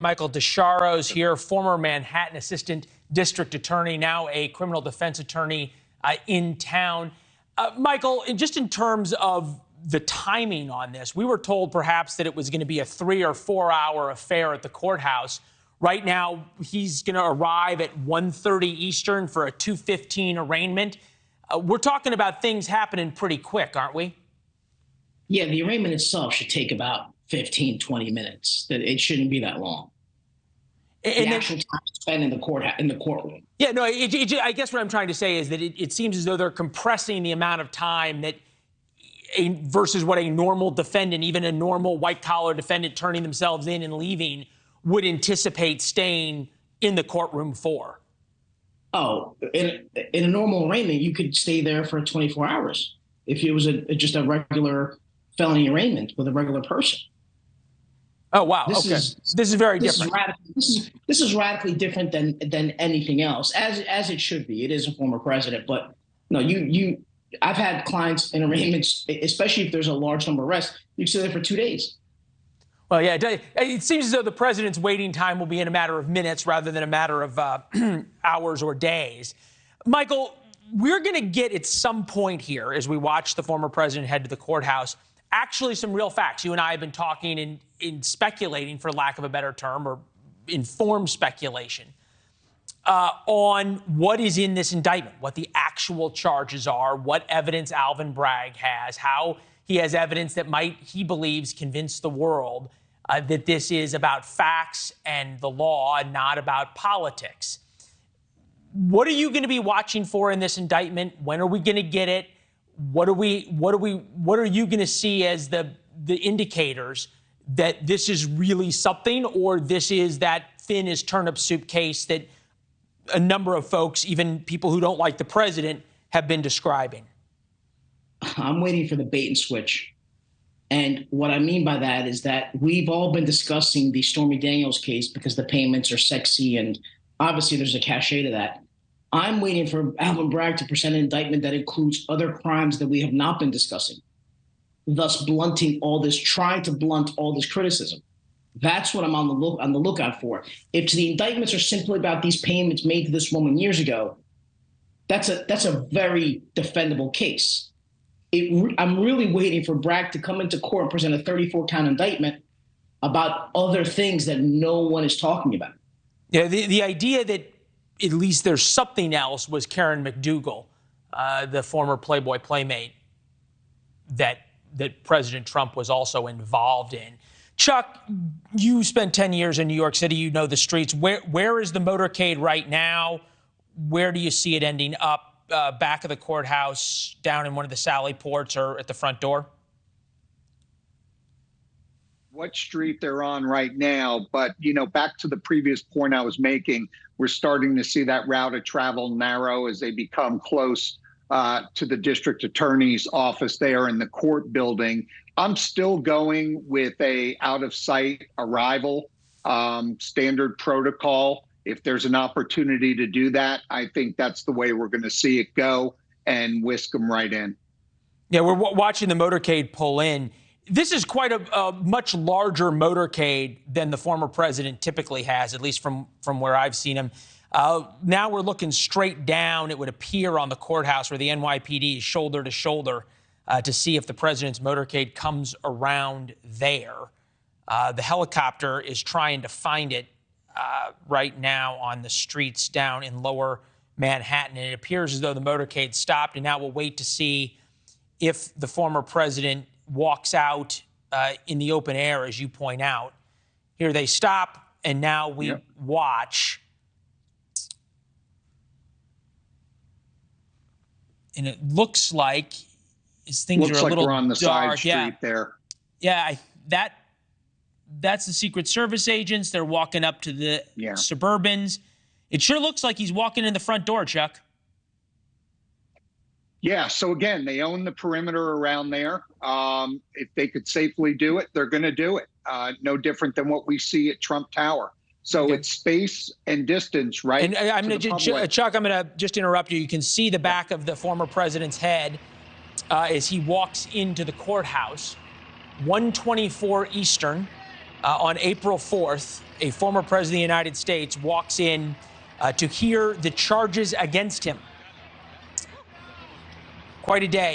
Michael DeSharos here, former Manhattan Assistant District Attorney, now a criminal defense attorney in town. Michael, just in terms of the timing on this, we were told perhaps that it was going to be a 3 or 4 hour affair at the courthouse. Right now, he's going to arrive at 1:30 Eastern for a 2:15 arraignment. We're talking about things happening pretty quick, aren't we? Yeah, the arraignment itself should take about 15, 20 minutes. That it shouldn't be that long. The actual time spent in the courtroom. Yeah, no, I guess what I'm trying to say is that it seems as though they're compressing the amount of time that versus what a normal defendant, even a normal white-collar defendant turning themselves in and leaving, would anticipate staying in the courtroom for. Oh, in a normal arraignment, you could stay there for 24 hours if it was just a regular felony arraignment with a regular person. Oh, wow. This is very different. This is radically different than anything else, as it should be. It is a former president, but no, I've had clients in arraignments, especially if there's a large number of arrests, you sit there for 2 days. Well, yeah, it seems as though the president's waiting time will be in a matter of minutes rather than a matter of hours or days. Michael, we're going to get at some point here, as we watch the former president head to the courthouse, actually some real facts. You and I have been talking in speculating, for lack of a better term, or informed speculation, on what is in this indictment, what the actual charges are, what evidence Alvin Bragg has, how he has evidence that might, he believes, convince the world that this is about facts and the law and not about politics. What are you going to be watching for in this indictment? When are we going to get it? What are you going to see as the indicators that this is really something, or this is that thin as turnip soup case that a number of folks, even people who don't like the president, have been describing? I'm waiting for the bait and switch. And what I mean by that is that we've all been discussing the Stormy Daniels case because the payments are sexy and obviously there's a cachet to that. I'm waiting for Alvin Bragg to present an indictment that includes other crimes that we have not been discussing, thus trying to blunt all this criticism. That's what I'm on the lookout for. If the indictments are simply about these payments made to this woman years ago, that's a very defendable case. I'm really waiting for Bragg to come into court and present a 34-count indictment about other things that no one is talking about. Yeah, the idea that at least there's something else was Karen McDougal, the former Playboy playmate that President Trump was also involved in. Chuck, you spent 10 years in New York City. You know the streets. Where is the motorcade right now? Where do you see it ending up? Back of the courthouse, down in one of the Sally ports, or at the front door? What street they're on right now, but back to the previous point I was making, we're starting to see that route of travel narrow as they become close to the district attorney's office there in the court building. I'm still going with a out of sight arrival, standard protocol. If there's an opportunity to do that, I think that's the way we're going to see it go and whisk them right in. Yeah, we're watching the motorcade pull in. This is quite a much larger motorcade than the former president typically has, at least from where I've seen him. Now we're looking straight down, it would appear, on the courthouse where the NYPD is shoulder to shoulder to see if the president's motorcade comes around there. The helicopter is trying to find it right now on the streets down in lower Manhattan. And it appears as though the motorcade stopped, and now we'll wait to see if the former president walks out in the open air, as you point out. Here they stop, and now we watch. And it looks like things are a little we're on the dark. Side street there. Yeah, that's the Secret Service agents. They're walking up to the Suburbans. It sure looks like he's walking in the front door, Chuck. Yeah, so again, they own the perimeter around there. If they could safely do it, they're going to do it. No different than what we see at Trump Tower. So it's space and distance, right? And I'm going to, Chuck, I'm going to just interrupt you. You can see the back of the former president's head as he walks into the courthouse. 1:24 Eastern. on April 4th, a former president of the United States walks in to hear the charges against him. Quite a day.